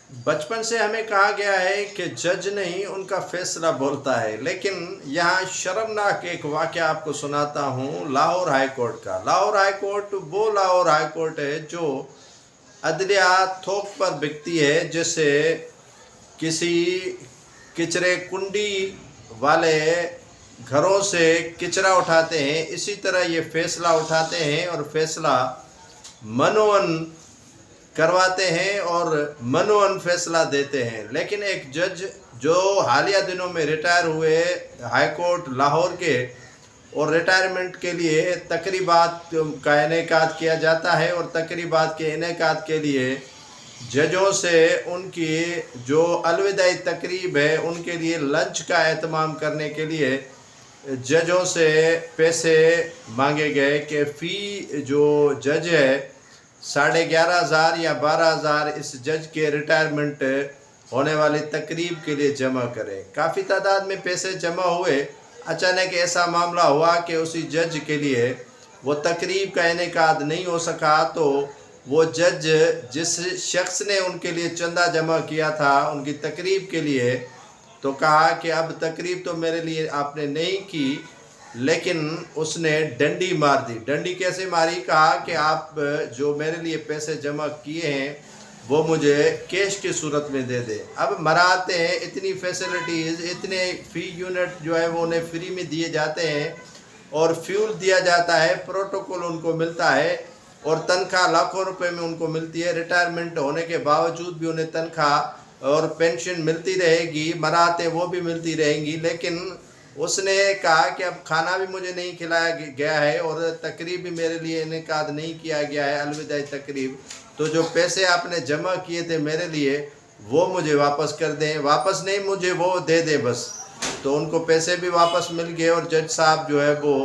بچپن سے ہمیں کہا گیا ہے کہ جج نہیں ان کا فیصلہ بولتا ہے، لیکن یہاں شرمناک ایک واقعہ آپ کو سناتا ہوں لاہور ہائی کورٹ کا۔ لاہور ہائی کورٹ وہ لاہور ہائی کورٹ ہے جو عدلیہ تھوک پر بکتی ہے، جیسے کسی کچرے کنڈی والے گھروں سے کچرا اٹھاتے ہیں، اسی طرح یہ فیصلہ اٹھاتے ہیں اور فیصلہ منوان کرواتے ہیں اور منوان فیصلہ دیتے ہیں۔ لیکن ایک جج جو حالیہ دنوں میں ریٹائر ہوئے ہائی کورٹ لاہور کے، اور ریٹائرمنٹ کے لیے تقریبات کا انعقاد کیا جاتا ہے، اور تقریبات کے انعقاد کے لیے ججوں سے ان کی جو الوداعی تقریب ہے ان کے لیے لنچ کا اہتمام کرنے کے لیے ججوں سے پیسے مانگے گئے کہ فی جو جج ہے 11,500 یا 12,000 اس جج کے ریٹائرمنٹ ہونے والی تقریب کے لیے جمع کریں۔ کافی تعداد میں پیسے جمع ہوئے۔ اچانک ایسا معاملہ ہوا کہ اسی جج کے لیے وہ تقریب کا انعقاد نہیں ہو سکا، تو وہ جج جس شخص نے ان کے لیے چندہ جمع کیا تھا ان کی تقریب کے لیے، تو کہا کہ اب تقریب تو میرے لیے آپ نے نہیں کی، لیکن اس نے ڈنڈی مار دی۔ ڈنڈی کیسے ماری؟ کہا کہ آپ جو میرے لیے پیسے جمع کیے ہیں وہ مجھے کیش کی صورت میں دے دیں۔ اب مراتے ہیں، اتنی فیسلٹیز، اتنے فی یونٹ جو ہے وہ انہیں فری میں دیے جاتے ہیں، اور فیول دیا جاتا ہے، پروٹوکول ان کو ملتا ہے، اور تنخواہ لاکھوں روپے میں ان کو ملتی ہے۔ ریٹائرمنٹ ہونے کے باوجود بھی انہیں تنخواہ اور پینشن ملتی رہے گی، مراتیں وہ بھی ملتی رہیں گی، لیکن اس نے کہا کہ اب کھانا بھی مجھے نہیں کھلایا گیا ہے اور تقریب بھی میرے لیے انعقاد نہیں کیا گیا ہے، الوداعی تقریب، تو جو پیسے آپ نے جمع کیے تھے میرے لیے وہ مجھے واپس کر دیں۔ واپس نہیں، مجھے وہ دے دے بس۔ تو ان کو پیسے بھی واپس مل گئے، اور جج صاحب جو ہے وہ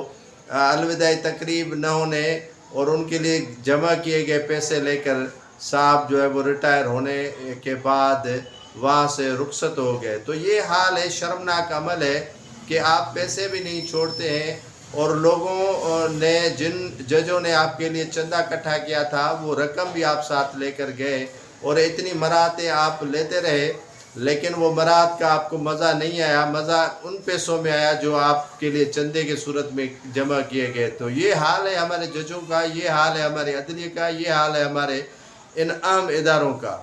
الوداعی تقریب نہ ہونے اور ان کے لیے جمع کیے گئے پیسے لے کر صاحب جو ہے وہ ریٹائر ہونے کے بعد وہاں سے رخصت ہو گئے۔ تو یہ حال ہے، شرمناک عمل ہے کہ آپ پیسے بھی نہیں چھوڑتے ہیں، اور لوگوں نے جن ججوں نے آپ کے لیے چندہ اکٹھا کیا تھا وہ رقم بھی آپ ساتھ لے کر گئے، اور اتنی مراتیں آپ لیتے رہے، لیکن وہ مرات کا آپ کو مزہ نہیں آیا۔ مزہ ان پیسوں میں آیا جو آپ کے لیے چندے کی صورت میں جمع کیے گئے۔ تو یہ حال ہے ہمارے ججوں کا، یہ حال ہے ہمارے عدلیہ کا، یہ حال ہے ہمارے ان عام اداروں کا۔